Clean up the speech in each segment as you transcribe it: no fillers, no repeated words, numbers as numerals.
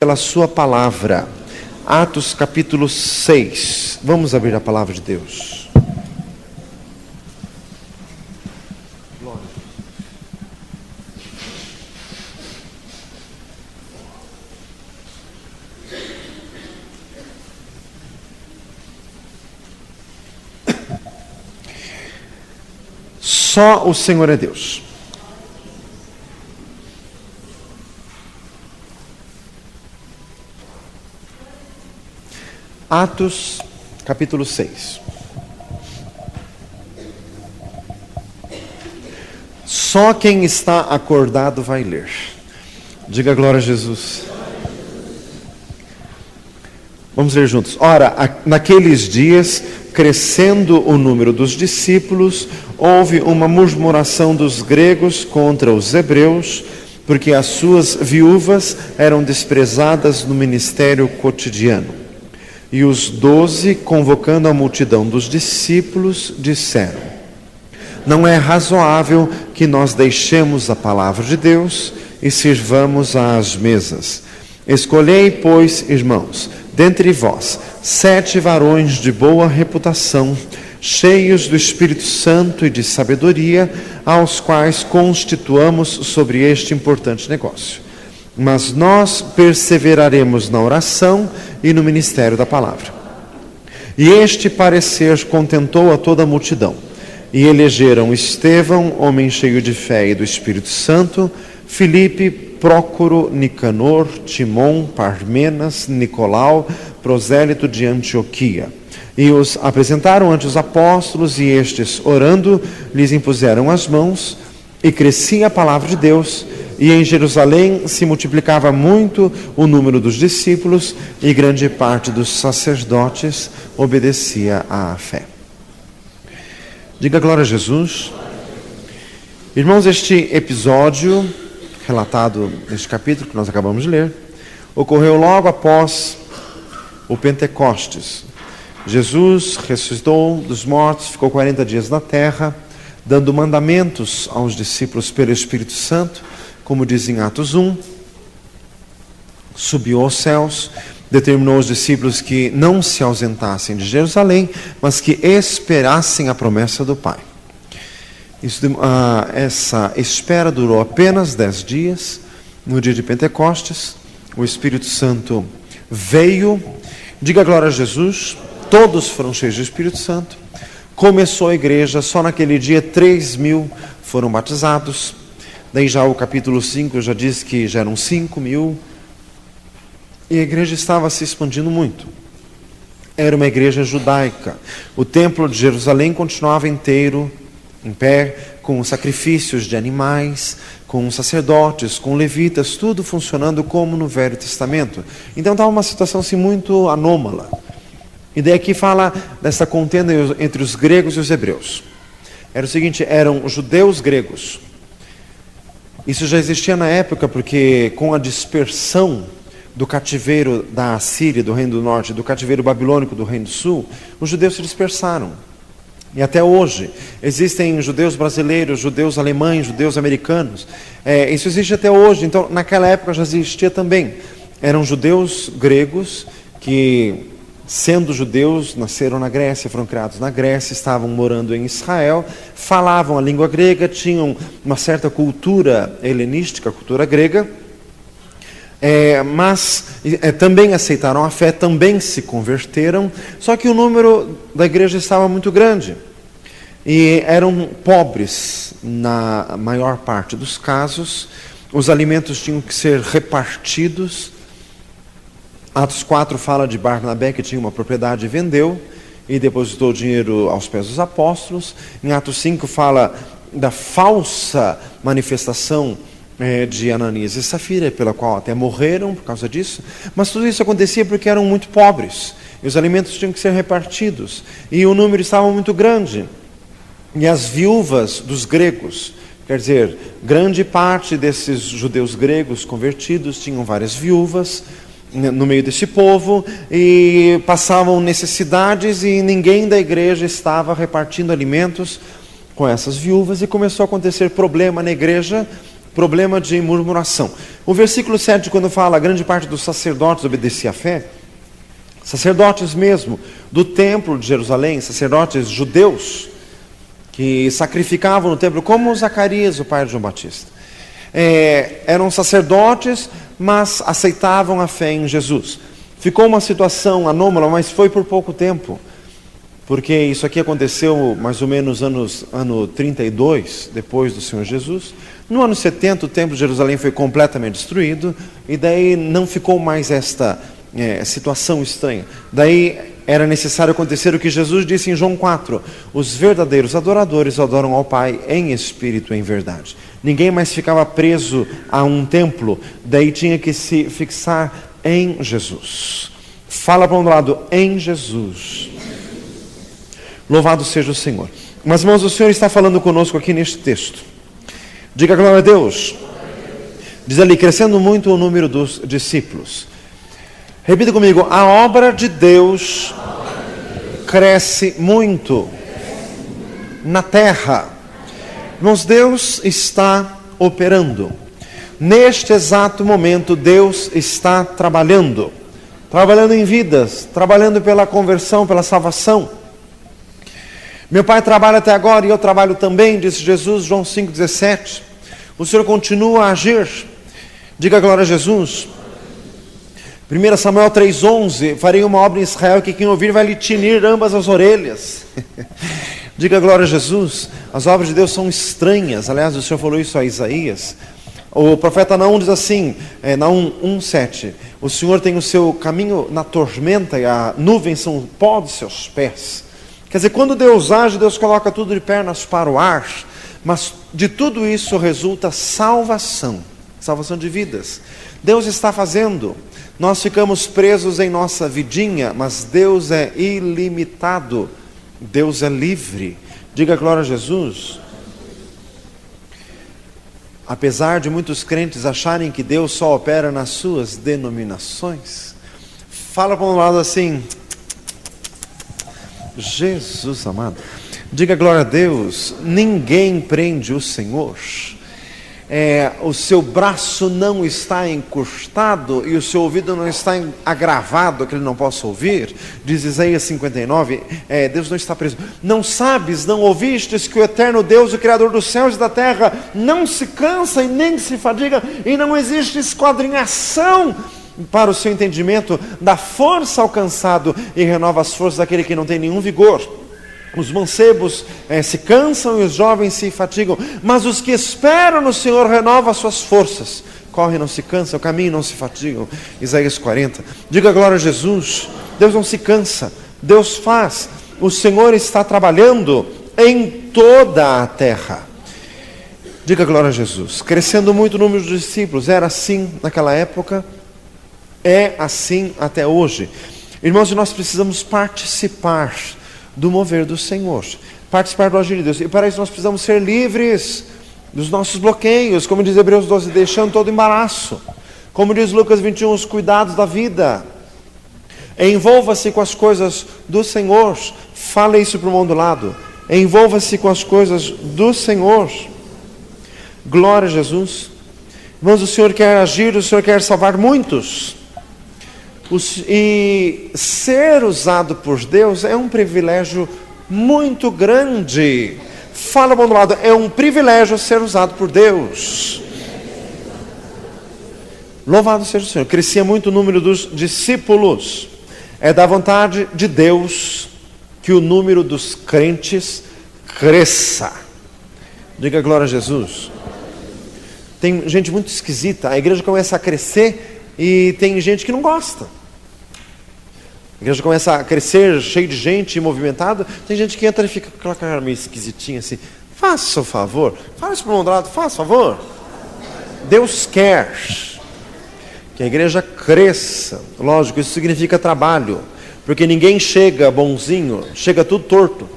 pela sua palavra. Atos capítulo 6. Vamos abrir a palavra de Deus. Só o Senhor é Deus. Atos, capítulo 6. Só quem está acordado vai ler. Diga glória a Jesus. Vamos ler juntos. Ora, naqueles dias, crescendo o número dos discípulos, houve uma murmuração dos gregos contra os hebreus, porque as suas viúvas eram desprezadas no ministério cotidiano. E os 12, convocando a multidão dos discípulos, disseram: não é razoável que nós deixemos a palavra de Deus e sirvamos às mesas. Escolhei, pois, irmãos, dentre vós, 7 varões de boa reputação, cheios do Espírito Santo e de sabedoria, aos quais constituamos sobre este importante negócio. Mas nós perseveraremos na oração e no ministério da palavra. E este parecer contentou a toda a multidão. E elegeram Estevão, homem cheio de fé e do Espírito Santo, Filipe, Prócoro, Nicanor, Timon, Parmenas, Nicolau, prosélito de Antioquia. E os apresentaram ante os apóstolos, e estes, orando, lhes impuseram as mãos, e crescia a palavra de Deus. E em Jerusalém se multiplicava muito o número dos discípulos, e grande parte dos sacerdotes obedecia à fé. Diga glória a Jesus. Irmãos, este episódio, relatado neste capítulo que nós acabamos de ler, ocorreu logo após o Pentecostes. Jesus ressuscitou dos mortos, ficou 40 dias na terra, dando mandamentos aos discípulos pelo Espírito Santo, como diz em Atos 1, subiu aos céus, determinou aos discípulos que não se ausentassem de Jerusalém, mas que esperassem a promessa do Pai. Essa espera durou apenas 10 dias. No dia de Pentecostes, o Espírito Santo veio. Diga glória a Jesus. Todos foram cheios do Espírito Santo. Começou a igreja, só naquele dia 3.000 foram batizados. Daí já o capítulo 5 já diz que já eram 5.000. E a igreja estava se expandindo muito. Era uma igreja judaica. O templo de Jerusalém continuava inteiro, em pé, com sacrifícios de animais, com sacerdotes, com levitas, tudo funcionando como no Velho Testamento. Então estava uma situação assim muito anômala. E daí aqui fala dessa contenda entre os gregos e os hebreus. Era o seguinte, eram judeus gregos. Isso já existia na época, porque com a dispersão do cativeiro da Assíria, do Reino do Norte, do cativeiro babilônico do Reino do Sul, os judeus se dispersaram. E até hoje, existem judeus brasileiros, judeus alemães, judeus americanos. Isso existe até hoje, então naquela época já existia também. Eram judeus gregos que, sendo judeus, nasceram na Grécia, foram criados na Grécia, estavam morando em Israel, falavam a língua grega, tinham uma certa cultura helenística, cultura grega, mas também aceitaram a fé, também se converteram, só que o número da igreja estava muito grande. E eram pobres na maior parte dos casos, os alimentos tinham que ser repartidos. Atos 4 fala de Barnabé, que tinha uma propriedade e vendeu, e depositou o dinheiro aos pés dos apóstolos. Em Atos 5 fala da falsa manifestação de Ananias e Safira, pela qual até morreram por causa disso. Mas tudo isso acontecia porque eram muito pobres, e os alimentos tinham que ser repartidos, e o número estava muito grande. E as viúvas dos gregos, quer dizer, grande parte desses judeus gregos convertidos tinham várias viúvas no meio desse povo, e passavam necessidades, e ninguém da igreja estava repartindo alimentos com essas viúvas, e começou a acontecer problema na igreja, problema de murmuração. O versículo 7, quando fala, a grande parte dos sacerdotes obedecia à fé, sacerdotes mesmo, do templo de Jerusalém, sacerdotes judeus, que sacrificavam no templo, como Zacarias, o pai de João Batista. Eram sacerdotes, mas aceitavam a fé em Jesus. Ficou uma situação anômala, mas foi por pouco tempo, porque isso aqui aconteceu mais ou menos ano 32, depois do Senhor Jesus. No ano 70, o templo de Jerusalém foi completamente destruído, e daí não ficou mais esta situação estranha. Daí era necessário acontecer o que Jesus disse em João 4, os verdadeiros adoradores adoram ao Pai em espírito e em verdade. Ninguém mais ficava preso a um templo, daí tinha que se fixar em Jesus. Fala para um lado, em Jesus. Louvado seja o Senhor. Mas, irmãos, o Senhor está falando conosco aqui neste texto. Diga glória a Deus. Diz ali, crescendo muito o número dos discípulos. Repita comigo, a obra de Deus cresce muito na terra. Irmãos, Deus está operando. Neste exato momento, Deus está trabalhando em vidas, trabalhando pela conversão, pela salvação. Meu Pai trabalha até agora e eu trabalho também, disse Jesus, João 5,17. O Senhor continua a agir. Diga glória a Jesus. 1 Samuel 3,11, farei uma obra em Israel que quem ouvir vai lhe tinir ambas as orelhas. Diga glória a Jesus. As obras de Deus são estranhas. Aliás, o Senhor falou isso a Isaías. O profeta Naum diz assim, Naum 1,7, o Senhor tem o seu caminho na tormenta e a nuvem são o pó de seus pés. Quer dizer, quando Deus age, Deus coloca tudo de pernas para o ar, mas de tudo isso resulta salvação de vidas. Deus está fazendo. Nós ficamos presos em nossa vidinha, mas Deus é ilimitado. Deus é livre. Diga glória a Jesus. Apesar de muitos crentes acharem que Deus só opera nas suas denominações, fala para um lado assim, Jesus amado, diga glória a Deus, ninguém prende o Senhor. O seu braço não está encurtado e o seu ouvido não está agravado, que ele não possa ouvir, diz Isaías 59, Deus não está preso. Não sabes, não ouvistes que o eterno Deus, o Criador dos céus e da terra, não se cansa e nem se fadiga, e não existe esquadrinhação para o seu entendimento, dá força ao cansado e renova as forças daquele que não tem nenhum vigor. Os mancebos se cansam e os jovens se fatigam, mas os que esperam no Senhor renovam as suas forças. Correm, não se cansam, caminham, não se fatigam. Isaías 40. Diga glória a Jesus. Deus não se cansa, Deus faz. O Senhor está trabalhando em toda a terra. Diga glória a Jesus. Crescendo muito o número de discípulos. Era assim naquela época, é assim até hoje. Irmãos, nós precisamos participar do mover do Senhor, participar do agir de Deus, e para isso nós precisamos ser livres dos nossos bloqueios, como diz Hebreus 12, deixando todo embaraço, como diz Lucas 21, os cuidados da vida. Envolva-se com as coisas do Senhor, fale isso para o irmão do lado, envolva-se com as coisas do Senhor. Glória a Jesus. Irmãos, o Senhor quer agir, o Senhor quer salvar muitos. E ser usado por Deus é um privilégio muito grande. Fala para o lado, é um privilégio ser usado por Deus. Louvado seja o Senhor. Crescia muito o número dos discípulos. É da vontade de Deus que o número dos crentes cresça. Diga glória a Jesus. Tem gente muito esquisita. A igreja começa a crescer e tem gente que não gosta. A igreja começa a crescer, cheio de gente, movimentada. Tem gente que entra e fica com aquela cara meio esquisitinha assim. Faça o favor. Fala isso para o lado, faça o favor. Deus quer que a igreja cresça. Lógico, isso significa trabalho. Porque ninguém chega bonzinho, chega tudo torto.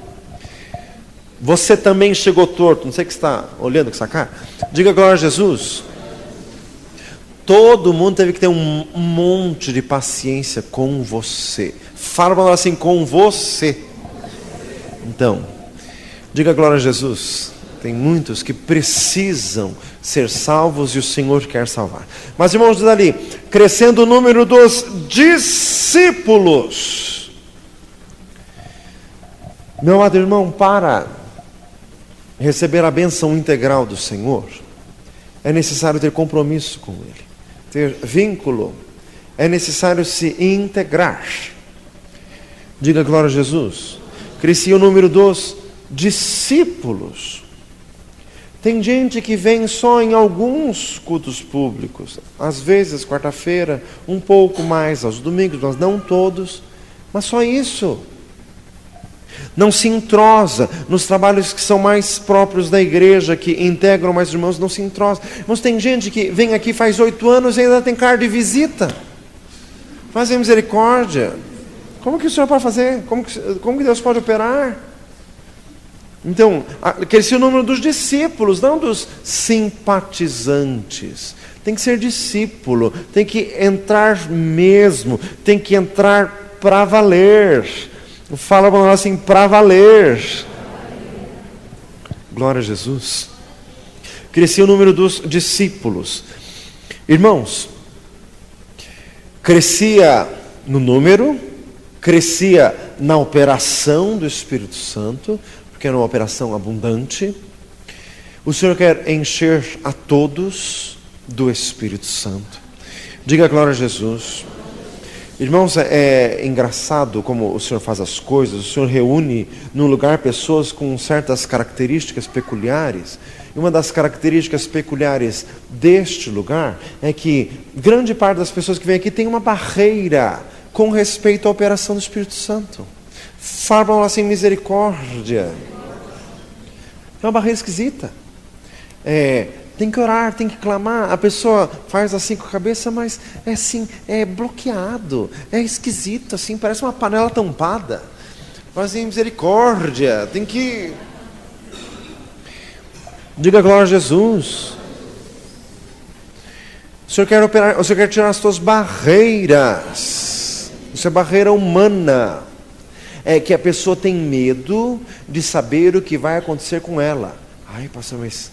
Você também chegou torto. Não sei o que você está olhando com essa cara. Diga glória a Jesus. Todo mundo teve que ter um monte de paciência com você. Fala para nós assim, com você. Então, diga glória a Jesus. Tem muitos que precisam ser salvos e o Senhor quer salvar. Mas, irmãos, diz ali, crescendo o número dos discípulos. Meu amado irmão, para receber a bênção integral do Senhor, é necessário ter compromisso com Ele, ter vínculo, é necessário se integrar. Diga glória a Jesus. Crescia o número dos discípulos. Tem gente que vem só em alguns cultos públicos, às vezes quarta-feira, um pouco mais aos domingos, mas não todos, mas só isso. Não se entrosa nos trabalhos que são mais próprios da igreja, que integram mais irmãos, não se entrosa. Mas tem gente que vem aqui faz 8 anos e ainda tem carta de visita. Fazem misericórdia. Como que o Senhor pode fazer? Como que Deus pode operar? Então, crescia o número dos discípulos, não dos simpatizantes. Tem que ser discípulo, tem que entrar mesmo, tem que entrar para valer. Fala para nós assim, para valer. Glória a Jesus. Crescia o número dos discípulos. Irmãos, crescia no número, crescia na operação do Espírito Santo, porque era uma operação abundante. O Senhor quer encher a todos do Espírito Santo. Diga glória a Jesus. Irmãos, é engraçado como o Senhor faz as coisas. O Senhor reúne num lugar pessoas com certas características peculiares. E uma das características peculiares deste lugar é que grande parte das pessoas que vêm aqui tem uma barreira com respeito à operação do Espírito Santo. Falam assim, misericórdia. É uma barreira esquisita. Tem que orar, tem que clamar. A pessoa faz assim com a cabeça, mas é assim, é bloqueado, é esquisito, assim, parece uma panela tampada. Faz assim, misericórdia, tem que... Diga glória a Jesus. O Senhor quer operar, o Senhor quer tirar as tuas barreiras. Isso é barreira humana. É que a pessoa tem medo de saber o que vai acontecer com ela. Ai, pastor, mas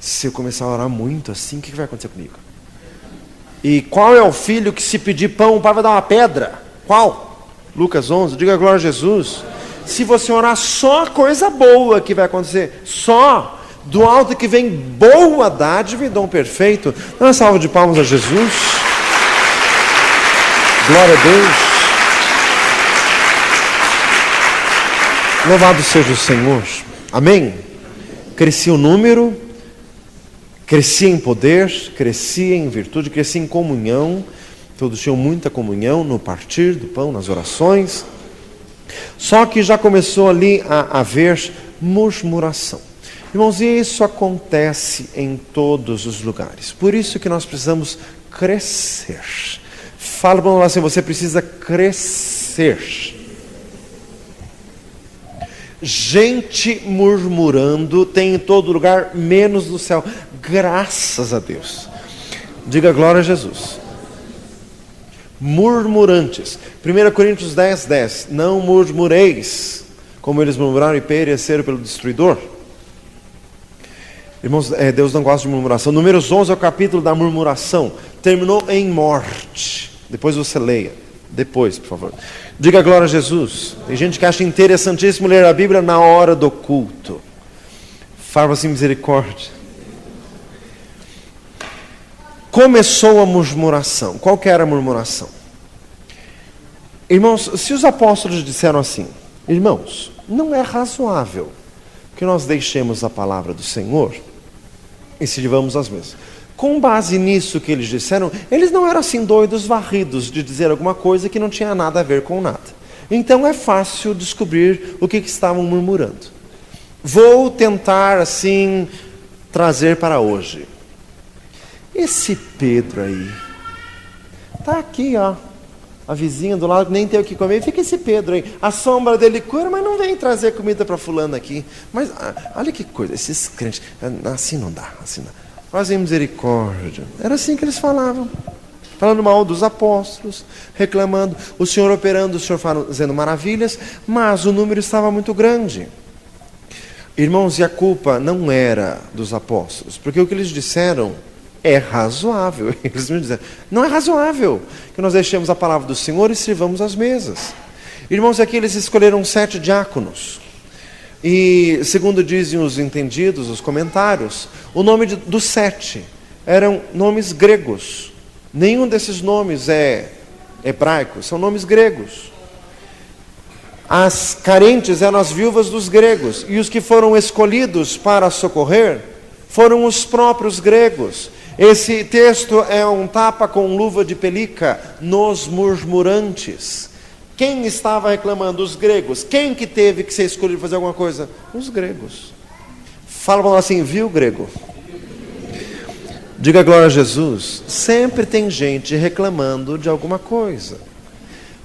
se eu começar a orar muito assim, o que vai acontecer comigo? E qual é o filho que se pedir pão, o pai vai dar uma pedra? Qual? Lucas 11, diga glória a Jesus. Se você orar, só coisa boa que vai acontecer. Só do alto que vem boa dádiva e dom perfeito. Dá uma salva de palmas a Jesus. Glória a Deus. Louvado seja o Senhor. Amém? Crescia o número, crescia em poder, crescia em virtude, crescia em comunhão. Todos tinham muita comunhão no partir do pão, nas orações. Só que já começou ali a haver murmuração. Irmãos, e isso acontece em todos os lugares. Por isso que nós precisamos crescer. Fala para nós assim, você precisa crescer. Gente murmurando tem em todo lugar, menos no céu. Graças a Deus. Diga glória a Jesus. Murmurantes. 1 Coríntios 10, 10. Não murmureis, como eles murmuraram e pereceram pelo destruidor. Irmãos, Deus não gosta de murmuração. Números 11 é o capítulo da murmuração. Terminou em morte. Depois você leia. Depois, por favor. Diga glória a Jesus. Tem gente que acha interessantíssimo ler a Bíblia na hora do culto. Fala assim, misericórdia. Começou a murmuração. Qual que era a murmuração? Irmãos, se os apóstolos disseram assim, irmãos, não é razoável que nós deixemos a palavra do Senhor e sirvamos as mesas. Com base nisso que eles disseram, eles não eram assim doidos, varridos de dizer alguma coisa que não tinha nada a ver com nada. Então é fácil descobrir o que estavam murmurando. Vou tentar assim trazer para hoje. Esse Pedro aí, está aqui, ó, a vizinha do lado nem tem o que comer, fica esse Pedro aí, a sombra dele cura, mas não vem trazer comida para fulano aqui. Mas olha que coisa, esses crentes, assim não dá, assim não dá. Fazem misericórdia. Era assim que eles falavam. Falando mal dos apóstolos, reclamando, o Senhor operando, o Senhor fazendo maravilhas, mas o número estava muito grande. Irmãos, e a culpa não era dos apóstolos, porque o que eles disseram é razoável. Eles me disseram, não é razoável que nós deixemos a palavra do Senhor e sirvamos as mesas. Irmãos, aqui eles escolheram 7 diáconos. E, segundo dizem os entendidos, os comentários, o nome dos 7 eram nomes gregos. Nenhum desses nomes é hebraico, são nomes gregos. As carentes eram as viúvas dos gregos, e os que foram escolhidos para socorrer foram os próprios gregos. Esse texto é um tapa com luva de pelica nos murmurantes. Quem estava reclamando? Os gregos. Quem que teve que ser escolhido para fazer alguma coisa? Os gregos. Falam assim, viu, grego? Diga glória a Jesus. Sempre tem gente reclamando de alguma coisa.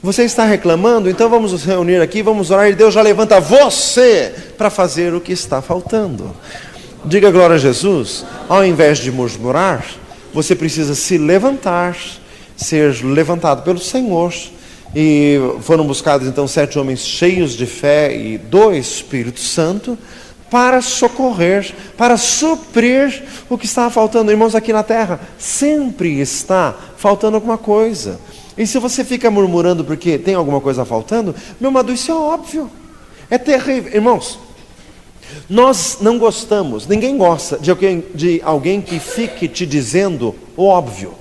Você está reclamando? Então vamos nos reunir aqui, vamos orar e Deus já levanta você para fazer o que está faltando. Diga glória a Jesus. Ao invés de murmurar, você precisa se levantar, ser levantado pelo Senhor. E foram buscados então 7 homens cheios de fé e do Espírito Santo para socorrer, para suprir o que estava faltando. Irmãos, aqui na terra sempre está faltando alguma coisa. E se você fica murmurando porque tem alguma coisa faltando, meu amado, isso é óbvio. É terrível. Irmãos, nós não gostamos, ninguém gosta de alguém que fique te dizendo o óbvio.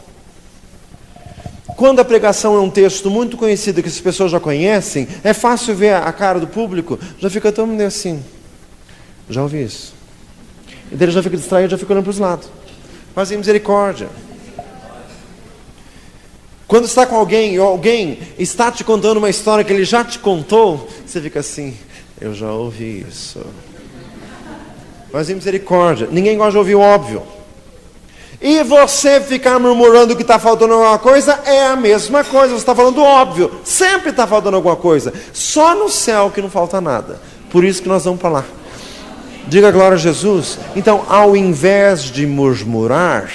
Quando a pregação é um texto muito conhecido, que as pessoas já conhecem, é fácil ver a cara do público, já fica todo mundo assim, já ouvi isso. E ele já fica distraído, já fica olhando para os lados. Fazem misericórdia. Quando está com alguém, ou alguém está te contando uma história que ele já te contou, você fica assim, eu já ouvi isso. Fazem misericórdia. Ninguém gosta de ouvir o óbvio. E você ficar murmurando que está faltando alguma coisa, é a mesma coisa, você está falando óbvio, sempre está faltando alguma coisa, só no céu que não falta nada, por isso que nós vamos para lá. Diga glória a Jesus. Então, ao invés de murmurar,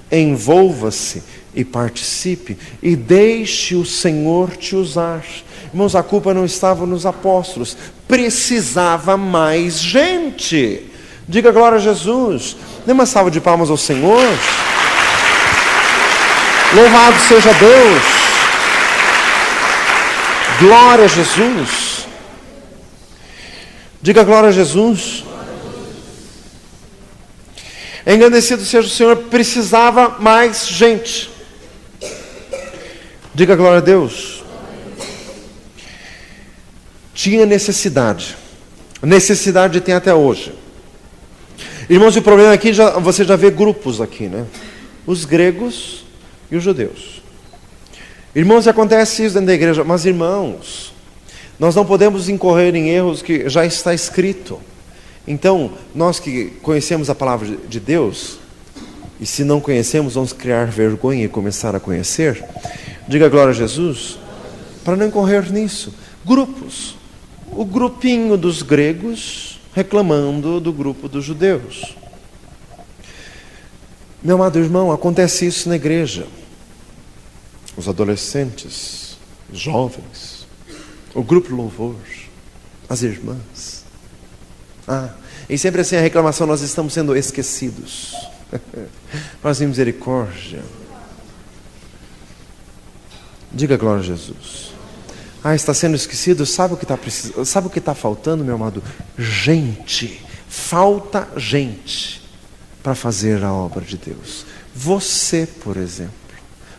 envolva-se e participe, e deixe o Senhor te usar. Irmãos, a culpa não estava nos apóstolos, precisava mais gente. Diga glória a Jesus. Dê uma salva de palmas ao Senhor. Louvado seja Deus. Glória a Jesus. Diga glória a Jesus. Engrandecido seja o Senhor, precisava mais gente. Diga glória a Deus. Tinha necessidade. Necessidade tem até hoje. Irmãos, o problema aqui, você já vê grupos aqui, né? Os gregos e os judeus. Irmãos, acontece isso dentro da igreja, mas irmãos, nós não podemos incorrer em erros que já está escrito. Então, nós que conhecemos a palavra de Deus, e se não conhecemos, vamos criar vergonha e começar a conhecer, diga glória a Jesus, para não incorrer nisso. Grupos, o grupinho dos gregos reclamando do grupo dos judeus. Meu amado irmão, acontece isso na igreja. Os adolescentes, os jovens, o grupo louvor, as irmãs. E sempre assim a reclamação, nós estamos sendo esquecidos. Mas em misericórdia. Diga glória a Jesus. Está sendo esquecido, sabe o que está precisando? Sabe o que está faltando, meu amado? Gente. Falta gente para fazer a obra de Deus. Você, por exemplo.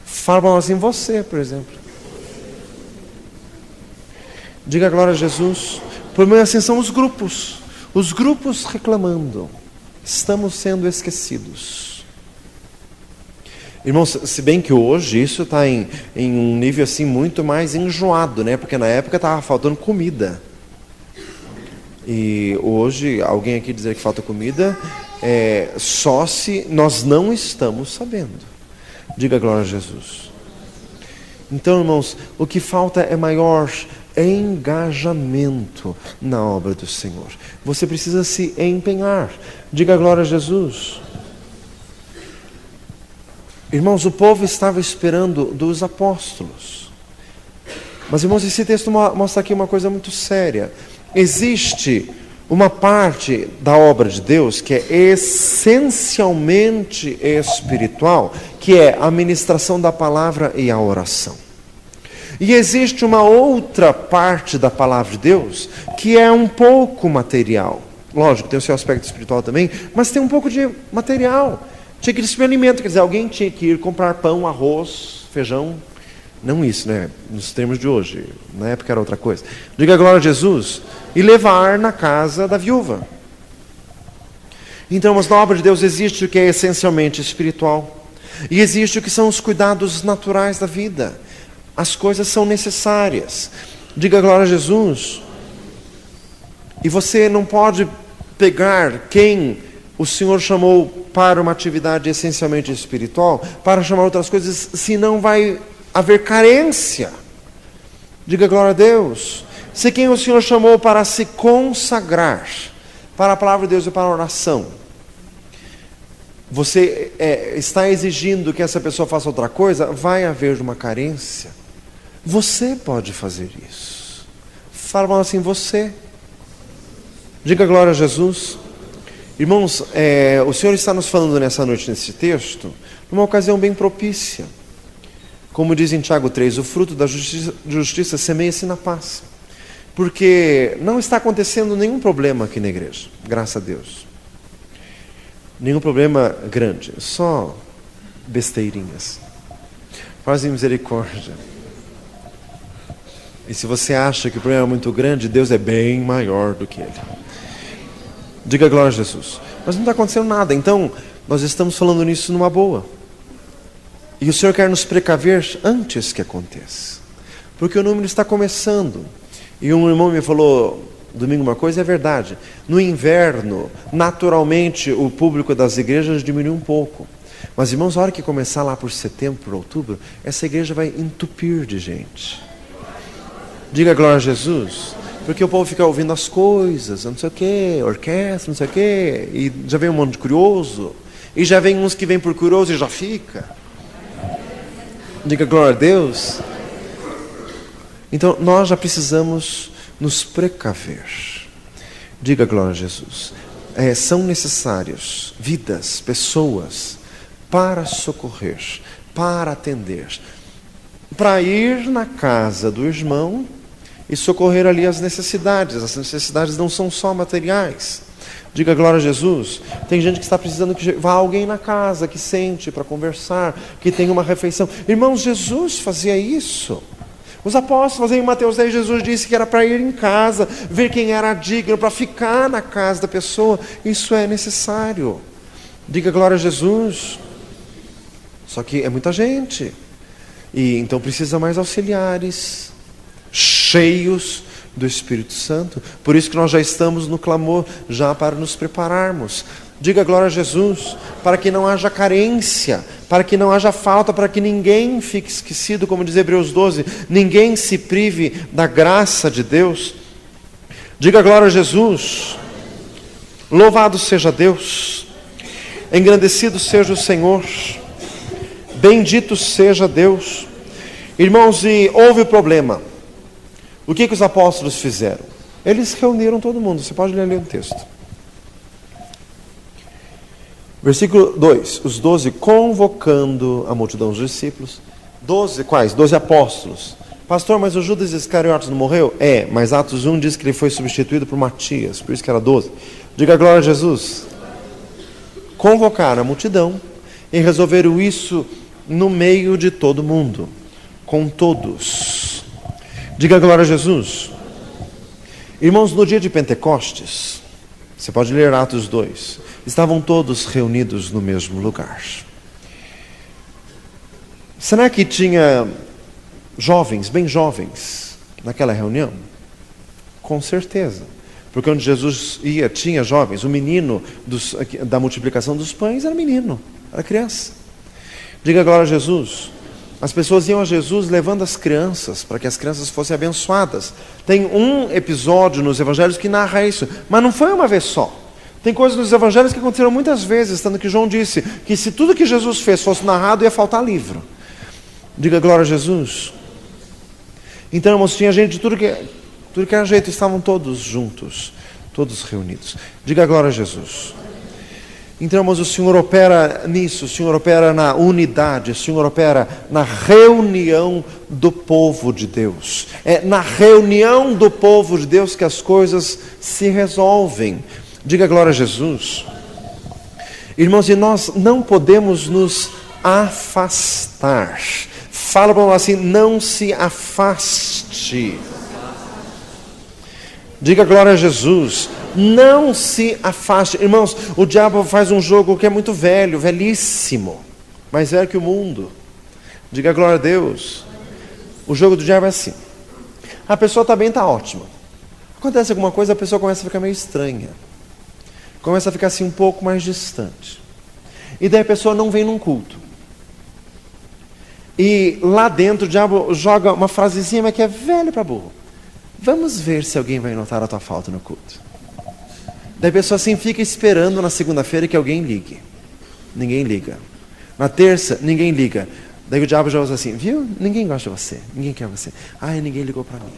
Fala assim, você, por exemplo. Diga glória a Jesus. Por meio assim são os grupos. Os grupos reclamando. Estamos sendo esquecidos. Irmãos, se bem que hoje isso está em um nível assim muito mais enjoado, né? Porque na época estava faltando comida. E hoje, alguém aqui dizer que falta comida, só se nós não estamos sabendo. Diga glória a Jesus. Então, irmãos, o que falta é maior engajamento na obra do Senhor. Você precisa se empenhar. Diga glória a Jesus. Irmãos, o povo estava esperando dos apóstolos. Mas, irmãos, esse texto mostra aqui uma coisa muito séria. Existe uma parte da obra de Deus que é essencialmente espiritual, que é a ministração da palavra e a oração. E existe uma outra parte da palavra de Deus que é um pouco material. Lógico, tem o seu aspecto espiritual também, mas tem um pouco de material. Tinha que receber alimento, quer dizer, alguém tinha que ir comprar pão, arroz, feijão. Não isso, né? Nos termos de hoje. Na época era outra coisa. Diga glória a Jesus. E levar na casa da viúva. Então, mas na obra de Deus existe o que é essencialmente espiritual. E existe o que são os cuidados naturais da vida. As coisas são necessárias. Diga glória a Jesus. E você não pode pegar quem o Senhor chamou para uma atividade essencialmente espiritual, para chamar outras coisas, senão vai haver carência. Diga glória a Deus. Se quem o Senhor chamou para se consagrar para a palavra de Deus e para a oração, você está exigindo que essa pessoa faça outra coisa, vai haver uma carência. Você pode fazer isso. Fala assim, você. Diga glória a Jesus. Irmãos, o Senhor está nos falando nessa noite, nesse texto, numa ocasião bem propícia. Como diz em Tiago 3, o fruto da justiça semeia-se na paz. Porque não está acontecendo nenhum problema aqui na igreja, graças a Deus. Nenhum problema grande, só besteirinhas. Fazem misericórdia. E se você acha que o problema é muito grande, Deus é bem maior do que ele. Diga glória a Jesus. Mas não está acontecendo nada, então nós estamos falando nisso numa boa. E o Senhor quer nos precaver antes que aconteça. Porque o número está começando. E um irmão me falou domingo uma coisa, é verdade. No inverno, naturalmente, o público das igrejas diminui um pouco. Mas, irmãos, a hora que começar lá por setembro, por outubro, essa igreja vai entupir de gente. Diga glória a Jesus. Porque o povo fica ouvindo as coisas, não sei o que, orquestra, não sei o que, e já vem um monte de curioso, e já vem uns que vêm por curioso e já fica. Diga glória a Deus. Então, nós já precisamos nos precaver. Diga glória a Jesus. São necessários vidas, pessoas, para socorrer, para atender, para ir na casa do irmão e socorrer ali as necessidades. As necessidades não são só materiais. Diga glória a Jesus. Tem gente que está precisando que vá alguém na casa, que sente para conversar, que tenha uma refeição. Irmãos, Jesus fazia isso. Os apóstolos faziam. Em Mateus 10, Jesus disse que era para ir em casa, ver quem era digno, para ficar na casa da pessoa. Isso é necessário. Diga glória a Jesus. Só que é muita gente. E então precisa mais auxiliares, cheios do Espírito Santo. Por isso que nós já estamos no clamor, já para nos prepararmos. Diga glória a Jesus, para que não haja carência, para que não haja falta, para que ninguém fique esquecido, como diz Hebreus 12, ninguém se prive da graça de Deus. Diga glória a Jesus. Louvado seja Deus, engrandecido seja o Senhor, bendito seja Deus. Irmãos, e houve o problema. O que os apóstolos fizeram? Eles reuniram todo mundo. Você pode ler ali o texto. Versículo 2. Os 12 convocando a multidão dos discípulos. 12 quais? 12 apóstolos. Pastor, mas o Judas Iscariotes não morreu? Mas Atos 1 diz que ele foi substituído por Matias. Por isso que era 12. Diga glória a Jesus. Convocaram a multidão e resolveram isso no meio de todo mundo. Com todos. Diga glória a Jesus. Irmãos, no dia de Pentecostes, você pode ler Atos 2, estavam todos reunidos no mesmo lugar. Será que tinha jovens, bem jovens, naquela reunião? Com certeza. Porque onde Jesus ia, tinha jovens. O menino da multiplicação dos pães era menino, era criança. Diga glória a Jesus. As pessoas iam a Jesus levando as crianças, para que as crianças fossem abençoadas. Tem um episódio nos evangelhos que narra isso, mas não foi uma vez só. Tem coisas nos evangelhos que aconteceram muitas vezes, tanto que João disse que se tudo que Jesus fez fosse narrado, ia faltar livro. Diga glória a Jesus. Então, irmãos, tinha gente de tudo que era jeito, estavam todos juntos. Todos reunidos. Diga glória a Jesus. Então, irmãos, o Senhor opera nisso, o Senhor opera na unidade, o Senhor opera na reunião do povo de Deus. É na reunião do povo de Deus que as coisas se resolvem. Diga glória a Jesus. Irmãos, e nós não podemos nos afastar. Fala para nós assim, não se afaste. Diga glória a Jesus. Não se afaste. Irmãos, o diabo faz um jogo que é muito velho, velhíssimo, mais velho que o mundo. Diga glória a Deus. O jogo do diabo é assim. A pessoa está bem, está ótima. Acontece alguma coisa, a pessoa começa a ficar meio estranha. Começa a ficar assim um pouco mais distante. E daí a pessoa não vem num culto. E lá dentro o diabo joga uma frasezinha, mas que é velha para burro. Vamos ver se alguém vai notar a tua falta no culto. Daí a pessoa assim fica esperando na segunda-feira que alguém ligue. Ninguém liga. Na terça, ninguém liga. Daí o diabo já usa assim, viu? Ninguém gosta de você. Ninguém quer você. Ai, ninguém ligou para mim.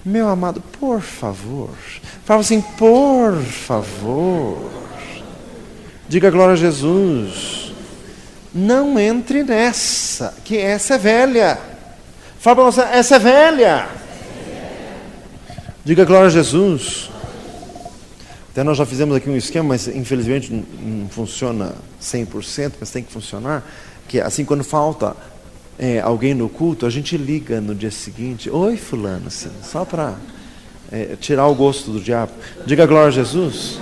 Meu amado, por favor. Fala assim, por favor. Diga glória a Jesus. Não entre nessa, que essa é velha. Fala para você, essa é velha. Diga glória a Jesus. Até nós já fizemos aqui um esquema, mas infelizmente não funciona 100%, mas tem que funcionar. Que assim, quando falta alguém no culto, a gente liga no dia seguinte. Oi, fulano, assim, só para tirar o gosto do diabo. Diga glória a Jesus.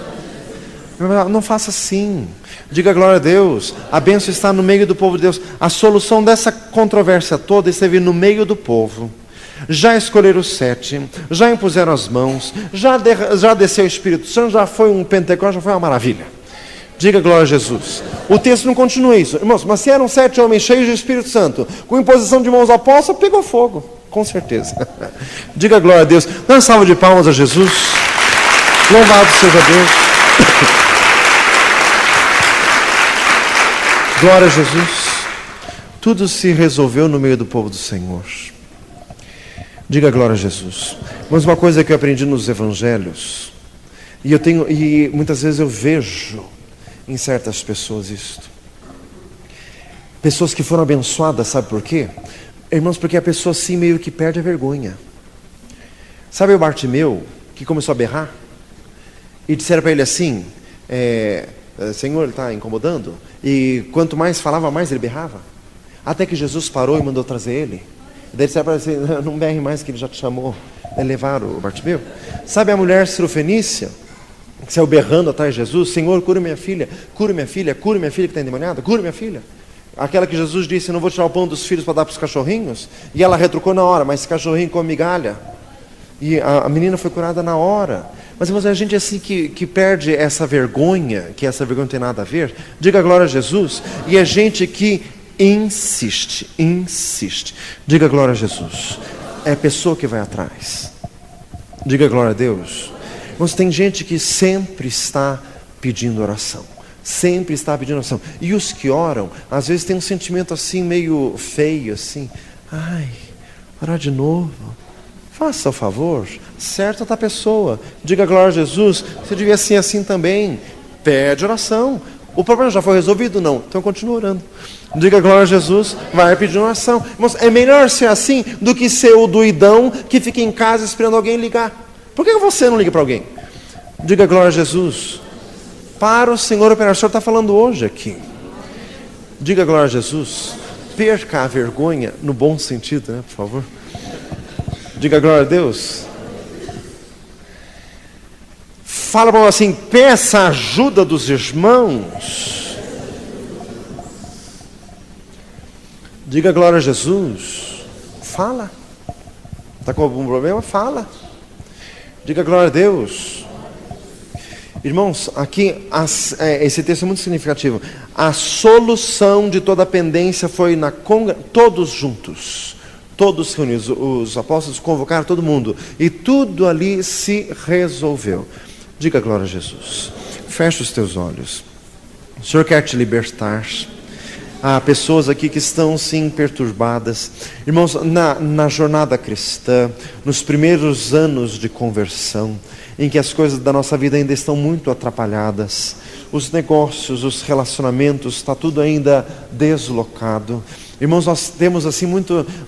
Não faça assim. Diga glória a Deus. A bênção está no meio do povo de Deus. A solução dessa controvérsia toda esteve no meio do povo. Já escolheram os 7, já impuseram as mãos, já desceu o Espírito Santo, já foi um Pentecostes, já foi uma maravilha. Diga glória a Jesus. O texto não continua isso, irmãos, mas se eram 7 homens cheios de Espírito Santo, com imposição de mãos apóstolos, pegou fogo, com certeza. Diga glória a Deus. Dá uma salva de palmas a Jesus. Louvado seja Deus. Glória a Jesus. Tudo se resolveu no meio do povo do Senhor. Diga glória a Jesus. Mas uma coisa que eu aprendi nos evangelhos, e muitas vezes eu vejo em certas pessoas isto. Pessoas que foram abençoadas, sabe por quê? Irmãos, porque a pessoa assim meio que perde a vergonha. Sabe o Bartimeu, que começou a berrar? E disseram para ele assim, Senhor, ele está incomodando? E quanto mais falava, mais ele berrava. Até que Jesus parou e mandou trazer ele. Daí disseram para ele assim, não berre mais que ele já te chamou. Levaram o Bartimeu. Sabe a mulher cirofenícia, que saiu berrando atrás de Jesus, Senhor, cura minha filha, cura minha filha, cura minha filha que está endemoniada, cura minha filha. Aquela que Jesus disse, não vou tirar o pão dos filhos para dar para os cachorrinhos. E ela retrucou na hora, mas esse cachorrinho come migalha. E a menina foi curada na hora. Mas irmãos, a gente assim que perde essa vergonha, que essa vergonha não tem nada a ver. Diga glória a Jesus. E é gente que insiste. Diga glória a Jesus. É a pessoa que vai atrás. Diga glória a Deus. Mas tem gente que sempre está pedindo oração. Sempre está pedindo oração. E os que oram, às vezes tem um sentimento assim, meio feio, assim. Ai, orar de novo. Faça o favor. Certa a pessoa. Diga glória a Jesus. Você devia ser assim também. Pede oração. O problema já foi resolvido? Não. Então continua orando. Diga glória a Jesus, vai pedir oração. Irmãos, é melhor ser assim do que ser o doidão que fica em casa esperando alguém ligar. Por que você não liga para alguém? Diga glória a Jesus. Para o Senhor operar. O Senhor está falando hoje aqui. Diga glória a Jesus. Perca a vergonha, no bom sentido, né, por favor. Diga glória a Deus. Fala para nós assim, peça a ajuda dos irmãos. Diga glória a Jesus. Fala. Está com algum problema? Fala. Diga glória a Deus. Irmãos, aqui esse texto é muito significativo. A solução de toda a pendência foi todos juntos. Todos reunidos. Os apóstolos convocaram todo mundo. E tudo ali se resolveu. Diga glória a Jesus. Feche os teus olhos. O Senhor quer te libertar. Há pessoas aqui que estão sim perturbadas. Irmãos, na jornada cristã, nos primeiros anos de conversão, em que as coisas da nossa vida ainda estão muito atrapalhadas, os negócios, os relacionamentos, está tudo ainda deslocado. Irmãos, nós temos assim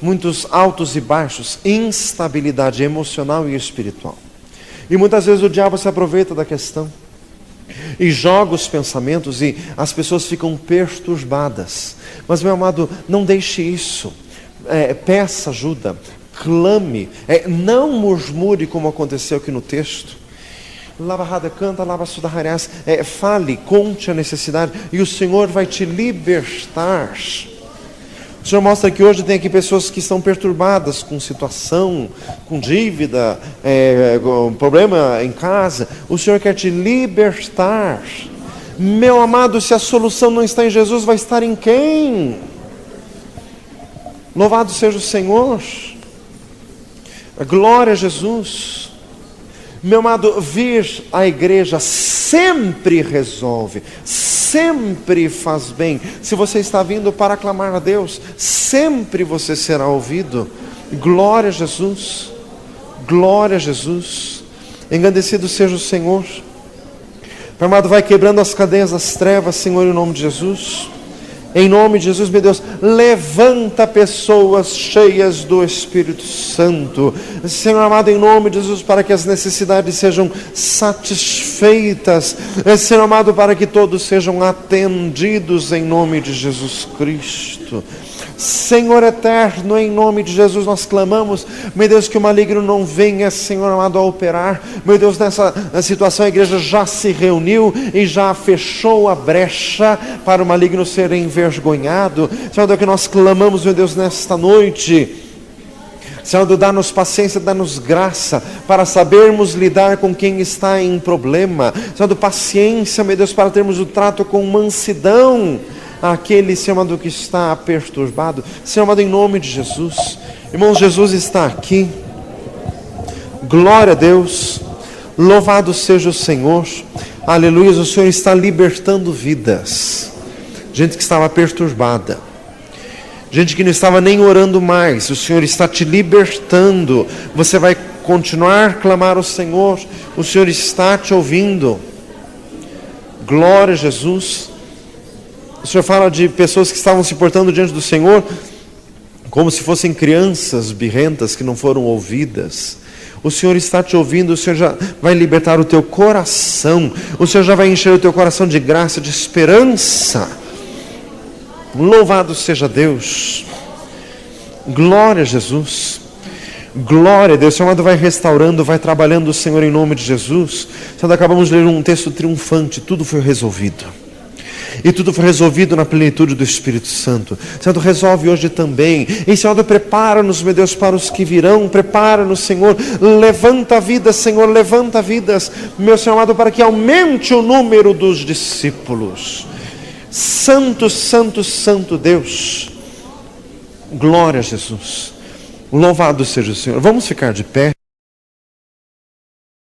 muitos altos e baixos, instabilidade emocional e espiritual. E muitas vezes o diabo se aproveita da questão e joga os pensamentos e as pessoas ficam perturbadas. Mas, meu amado, não deixe isso. Peça ajuda, clame, não murmure como aconteceu aqui no texto. Lavahada canta, lava sudarás. Fale, conte a necessidade e o Senhor vai te libertar. O Senhor mostra que hoje tem aqui pessoas que estão perturbadas com situação, com dívida, com problema em casa. O Senhor quer te libertar. Meu amado, se a solução não está em Jesus, vai estar em quem? Louvado seja o Senhor. Glória a Jesus. Meu amado, vir à igreja sempre resolve, sempre faz bem. Se você está vindo para clamar a Deus, sempre você será ouvido. Glória a Jesus, glória a Jesus. Engrandecido seja o Senhor. Meu amado, vai quebrando as cadeias das trevas, Senhor, em nome de Jesus. Em nome de Jesus, meu Deus, levanta pessoas cheias do Espírito Santo. Senhor amado, em nome de Jesus, para que as necessidades sejam satisfeitas. Senhor amado, para que todos sejam atendidos em nome de Jesus Cristo. Senhor eterno, em nome de Jesus nós clamamos, meu Deus, que o maligno não venha, Senhor amado, a operar. Meu Deus, nessa situação a igreja já se reuniu e já fechou a brecha para o maligno ser envergonhado. Senhor, é que nós clamamos, meu Deus, nesta noite. Senhor, dá-nos paciência, dá-nos graça para sabermos lidar com quem está em problema. Senhor, paciência, meu Deus, para termos o trato com mansidão aquele, Senhor amado, que está perturbado. Senhor amado, em nome de Jesus. Irmãos, Jesus está aqui. Glória a Deus. Louvado seja o Senhor. Aleluia. O Senhor está libertando vidas. Gente que estava perturbada. Gente que não estava nem orando mais. O Senhor está te libertando. Você vai continuar a clamar ao Senhor. O Senhor está te ouvindo. Glória a Jesus. O Senhor fala de pessoas que estavam se portando diante do Senhor como se fossem crianças birrentas que não foram ouvidas. O Senhor está te ouvindo, o Senhor já vai libertar o teu coração. O Senhor já vai encher o teu coração de graça, de esperança. Louvado seja Deus. Glória a Jesus. Glória a Deus. O Senhor amado vai restaurando, vai trabalhando o Senhor em nome de Jesus. Senhor, acabamos de ler um texto triunfante. Tudo foi resolvido. E tudo foi resolvido na plenitude do Espírito Santo. Senhor, resolve hoje também. E Senhor, prepara-nos, meu Deus, para os que virão. Prepara-nos, Senhor. Levanta vidas, Senhor, levanta vidas, meu Senhor amado, para que aumente o número dos discípulos. Santo, santo, santo Deus. Glória a Jesus. Louvado seja o Senhor. Vamos ficar de pé.